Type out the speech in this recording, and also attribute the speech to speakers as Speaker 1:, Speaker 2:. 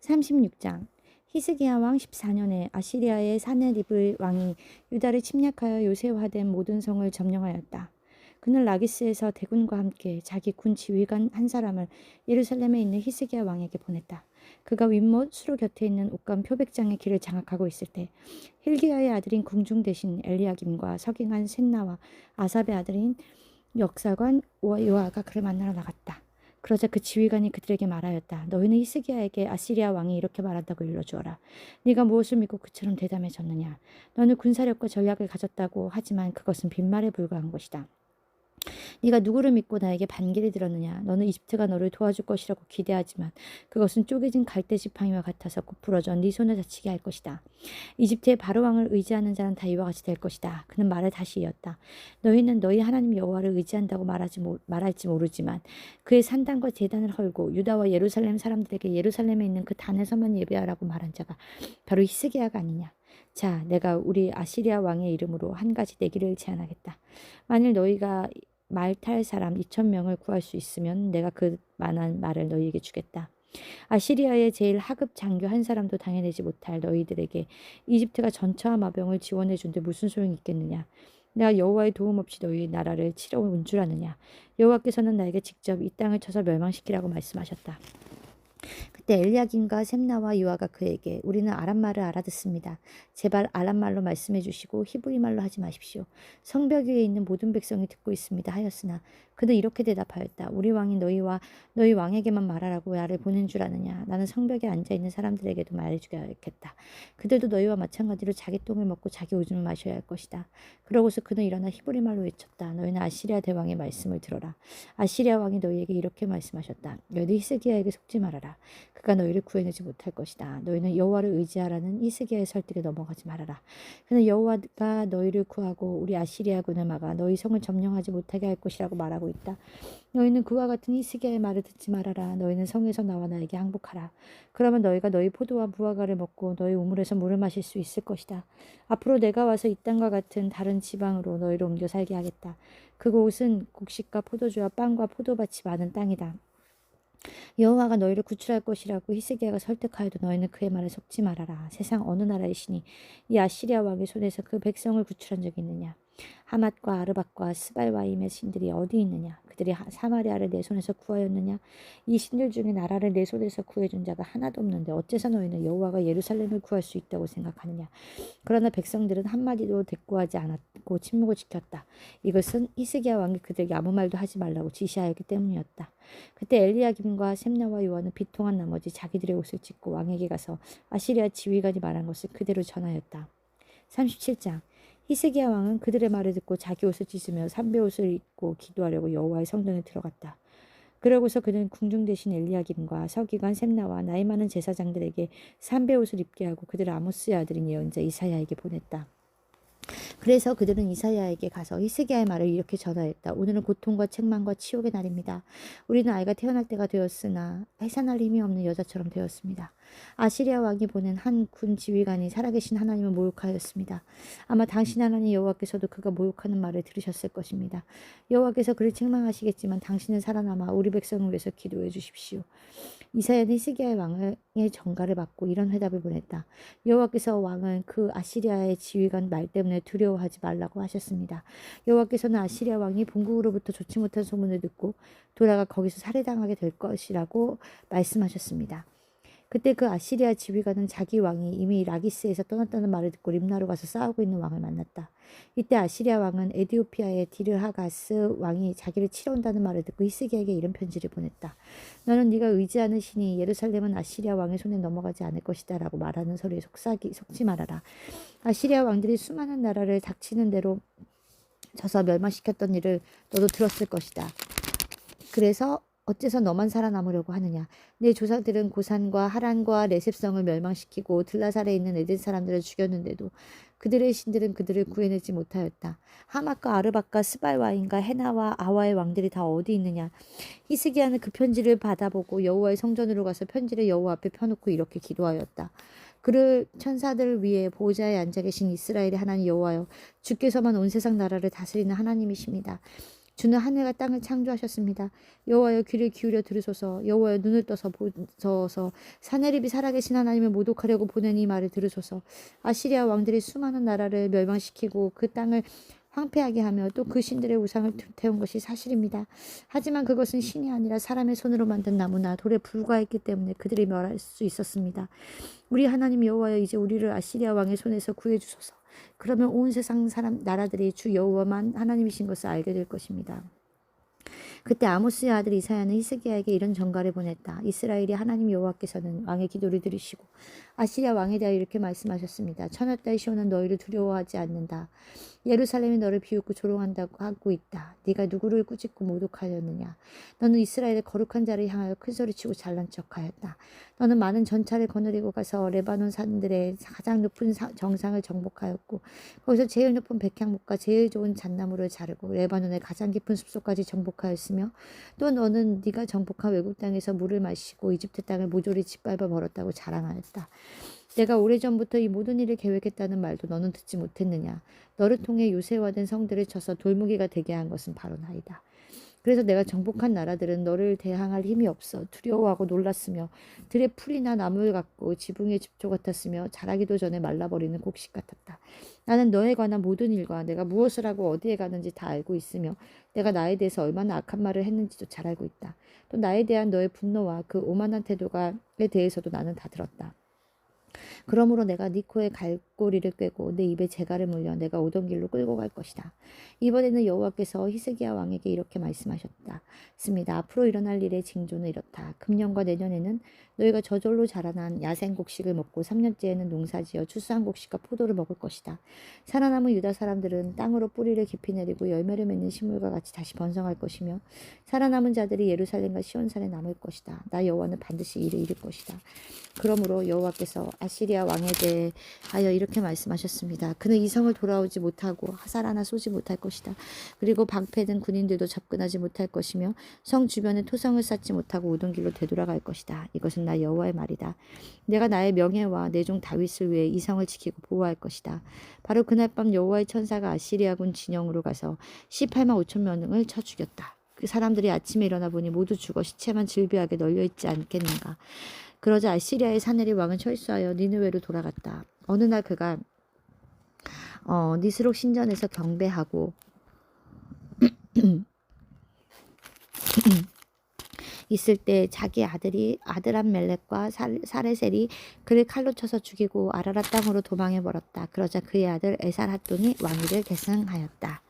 Speaker 1: 36장. 히스기야 왕 14년에 아시리아의 사네리브 왕이 유다를 침략하여 요새화된 모든 성을 점령하였다. 그는 라기스에서 대군과 함께 자기 군 지휘관 한 사람을 예루살렘에 있는 히스기야 왕에게 보냈다. 그가 윗못 수로 곁에 있는 옷감 표백장의 길을 장악하고 있을 때 힐기야의 아들인 궁중 대신 엘리야김과 서기관 셋나와 아삽의 아들인 역사관 요아가 그를 만나러 나갔다. 그러자 그 지휘관이 그들에게 말하였다. 너희는 히스기야에게 아시리아 왕이 이렇게 말한다고 일러주어라. 네가 무엇을 믿고 그처럼 대담해졌느냐. 너는 군사력과 전략을 가졌다고 하지만 그것은 빈말에 불과한 것이다. 네가 누구를 믿고 나에게 반기를 들었느냐. 너는 이집트가 너를 도와줄 것이라고 기대하지만 그것은 쪼개진 갈대 지팡이와 같아서 곧 부러져 네 손에 다치게 할 것이다. 이집트의 바로왕을 의지하는 자는 다 이와 같이 될 것이다. 그는 말을 다시 이었다. 너희는 너희 하나님 여호와를 의지한다고 말할지 모르지만 그의 산당과 제단을 헐고 유다와 예루살렘 사람들에게 예루살렘에 있는 그 단에서만 예배하라고 말한 자가 바로 히스기야가 아니냐. 자, 내가 우리 아시리아 왕의 이름으로 한 가지 내기를 제안하겠다. 만일 너희가 말 탈 사람 2,000명을 구할 수 있으면 내가 그 만한 말을 너희에게 주겠다. 아시리아의 제일 하급 장교 한 사람도 당해내지 못할 너희들에게 이집트가 전차와 마병을 지원해 준데 무슨 소용이 있겠느냐. 내가 여호와의 도움 없이 너희 나라를 치러 온 줄 아느냐. 여호와께서는 나에게 직접 이 땅을 쳐서 멸망시키라고 말씀하셨다. 그때 엘리야김과 셈나와 유아가 그에게 우리는 아람말을 알아듣습니다. 제발 아람말로 말씀해 주시고 히브리말로 하지 마십시오. 성벽 위에 있는 모든 백성이 듣고 있습니다 하였으나 그는 이렇게 대답하였다. 우리 왕이 너희와 너희 왕에게만 말하라고 나를 보낸 줄 아느냐. 나는 성벽에 앉아있는 사람들에게도 말해주겠다. 그들도 너희와 마찬가지로 자기 똥을 먹고 자기 오줌을 마셔야 할 것이다. 그러고서 그는 일어나 히브리말로 외쳤다. 너희는 아시리아 대왕의 말씀을 들어라. 아시리아 왕이 너희에게 이렇게 말씀하셨다. 너희들 히스기야에게 속지 말아라. 그가 너희를 구해내지 못할 것이다. 너희는 여호와를 의지하라는 히스기야의 설득에 넘어가지 말아라. 그는 여호와가 너희를 구하고 우리 아시리아군을 막아 너희 성을 점령하지 못하게 할 것이라고 말하고 있다. 너희는 그와 같은 히스기야의 말을 듣지 말아라. 너희는 성에서 나와 나에게 항복하라. 그러면 너희가 너희 포도와 무화과를 먹고 너희 우물에서 물을 마실 수 있을 것이다. 앞으로 내가 와서 이 땅과 같은 다른 지방으로 너희를 옮겨 살게 하겠다. 그곳은 곡식과 포도주와 빵과 포도밭이 많은 땅이다. 여호와가 너희를 구출할 것이라고 히스기야가 설득하여도 너희는 그의 말에 속지 말아라. 세상 어느 나라의 신이 이 아시리아 왕의 손에서 그 백성을 구출한 적이 있느냐. 하맛과 아르밧과 스발와임의 신들이 어디 있느냐. 그들이 사마리아를 내 손에서 구하였느냐. 이 신들 중에 나라를 내 손에서 구해준 자가 하나도 없는데 어째서 너희는 여호와가 예루살렘을 구할 수 있다고 생각하느냐. 그러나 백성들은 한마디도 대꾸하지 않았고 침묵을 지켰다. 이것은 히스기야 왕이 그들에게 아무 말도 하지 말라고 지시하였기 때문이었다. 그때 엘리야김과 셈나와 요한은 비통한 나머지 자기들의 옷을 찢고 왕에게 가서 아시리아 지휘관이 말한 것을 그대로 전하였다. 37장. 히스기야 왕은 그들의 말을 듣고 자기 옷을 찢으며 삼배옷을 입고 기도하려고 여호와의 성전에 들어갔다. 그러고서 그는 궁중 대신 엘리야김과 서기관 셈나와 나이 많은 제사장들에게 삼배옷을 입게 하고 그들을 아모스의 아들인 예언자 이사야에게 보냈다. 그래서 그들은 이사야에게 가서 히스기야의 말을 이렇게 전하였다. 오늘은 고통과 책망과 치욕의 날입니다. 우리는 아이가 태어날 때가 되었으나 해산할 힘이 없는 여자처럼 되었습니다. 아시리아 왕이 보낸 한 군 지휘관이 살아계신 하나님을 모욕하였습니다. 아마 당신 하나님 여호와께서도 그가 모욕하는 말을 들으셨을 것입니다. 여호와께서 그를 책망하시겠지만 당신은 살아남아 우리 백성을 위해서 기도해 주십시오. 이사야는 히스기야의 왕의 전가를 받고 이런 회답을 보냈다. 여호와께서 왕은 그 아시리아의 지휘관 말 때문에 두려워하지 말라고 하셨습니다. 여호와께서는 아시리아 왕이 본국으로부터 좋지 못한 소문을 듣고 돌아가 거기서 살해당하게 될 것이라고 말씀하셨습니다. 그때 그 아시리아 지휘관은 자기 왕이 이미 라기스에서 떠났다는 말을 듣고 림나로 가서 싸우고 있는 왕을 만났다. 이때 아시리아 왕은 에디오피아의 디르하가스 왕이 자기를 치러 온다는 말을 듣고 히스기야에게 이런 편지를 보냈다. 너는 네가 의지하는 신이 예루살렘은 아시리아 왕의 손에 넘어가지 않을 것이다 라고 말하는 소리에 속지 말아라. 아시리아 왕들이 수많은 나라를 닥치는 대로 져서 멸망시켰던 일을 너도 들었을 것이다. 그래서 어째서 너만 살아남으려고 하느냐. 내 조상들은 고산과 하란과 레셉성을 멸망시키고 들라살에 있는 에덴 사람들을 죽였는데도 그들의 신들은 그들을 구해내지 못하였다. 하맛과 아르밧과 스발와인과 헤나와 아와의 왕들이 다 어디 있느냐. 히스기야는 그 편지를 받아보고 여호와의 성전으로 가서 편지를 여호와 앞에 펴놓고 이렇게 기도하였다. 그를 천사들을 위해 보좌에 앉아 계신 이스라엘의 하나님 여호와여, 주께서만 온 세상 나라를 다스리는 하나님이십니다. 주는 하늘과 땅을 창조하셨습니다. 여호와여 귀를 기울여 들으소서. 여호와여 눈을 떠서 보소서. 사내립이 살아계신 하나님을 모독하려고 보낸 이 말을 들으소서. 아시리아 왕들이 수많은 나라를 멸망시키고 그 땅을 황폐하게 하며 또 그 신들의 우상을 태운 것이 사실입니다. 하지만 그것은 신이 아니라 사람의 손으로 만든 나무나 돌에 불과했기 때문에 그들이 멸할 수 있었습니다. 우리 하나님 여호와여 이제 우리를 아시리아 왕의 손에서 구해 주소서. 그러면 온 세상 사람 나라들이 주 여호와만 하나님이신 것을 알게 될 것입니다. 그때 아모스의 아들 이사야는 히스기야에게 이런 전가를 보냈다. 이스라엘이 하나님 여호와께서는 왕의 기도를 들으시고 아시리아 왕에 대하여 이렇게 말씀하셨습니다. 천하딸 시온은 너희를 두려워하지 않는다. 예루살렘이 너를 비웃고 조롱한다고 하고 있다. 네가 누구를 꾸짖고 모독하였느냐. 너는 이스라엘의 거룩한 자를 향하여 큰소리치고 잘난 척하였다. 너는 많은 전차를 거느리고 가서 레바논 산들의 가장 높은 정상을 정복하였고 거기서 제일 높은 백향목과 제일 좋은 잣나무를 자르고 레바논의 가장 깊은 숲속까지 정복하였으며 또 너는 네가 정복한 외국 땅에서 물을 마시고 이집트 땅을 모조리 짓밟아 버렸다고 자랑하였다. 내가 오래전부터 이 모든 일을 계획했다는 말도 너는 듣지 못했느냐. 너를 통해 요새화된 성들을 쳐서 돌무기가 되게 한 것은 바로 나이다. 그래서 내가 정복한 나라들은 너를 대항할 힘이 없어 두려워하고 놀랐으며 들의 풀이나 나무를 갖고 지붕의 집조 같았으며 자라기도 전에 말라버리는 곡식 같았다. 나는 너에 관한 모든 일과 내가 무엇을 하고 어디에 가는지 다 알고 있으며 내가 나에 대해서 얼마나 악한 말을 했는지도 잘 알고 있다. 또 나에 대한 너의 분노와 그 오만한 태도에 대해서도 나는 다 들었다. 그러므로 내가 네 코에 갈고리를 꿰고 내 입에 재갈을 물려 내가 오던 길로 끌고 갈 것이다. 이번에는 여호와께서 히스기야 왕에게 이렇게 말씀하셨습니다. 앞으로 일어날 일의 징조는 이렇다. 금년과 내년에는 너희가 저절로 자라난 야생 곡식을 먹고 3년째에는 농사지어 추수한 곡식과 포도를 먹을 것이다. 살아남은 유다 사람들은 땅으로 뿌리를 깊이 내리고 열매를 맺는 식물과 같이 다시 번성할 것이며 살아남은 자들이 예루살렘과 시온산에 남을 것이다. 나 여호와는 반드시 이를 이룰 것이다. 그러므로 여호와께서 아시리아 왕에 대하여 이렇게 말씀하셨습니다. 그는 이 성을 돌아오지 못하고 화살 하나 쏘지 못할 것이다. 그리고 방패든 군인들도 접근하지 못할 것이며 성 주변에 토성을 쌓지 못하고 오던 길로 되돌아갈 것이다. 이것은 나 여호와의 말이다. 내가 나의 명예와 내 종 다윗을 위해 이 성을 지키고 보호할 것이다. 바로 그날 밤 여호와의 천사가 아시리아군 진영으로 가서 18만 5천 명을 쳐 죽였다. 그 사람들이 아침에 일어나 보니 모두 죽어 시체만 질비하게 널려있지 않겠는가. 그러자 아시리아의 사내립 왕은 철수하여 니느웨로 돌아갔다. 어느 날 그가 니스록 신전에서 경배하고 있을 때 자기 아들이 아드람멜렉과 사레셀이 그를 칼로 쳐서 죽이고 아라라 땅으로 도망해 버렸다. 그러자 그의 아들 에살핫돈이 왕위를 계승하였다.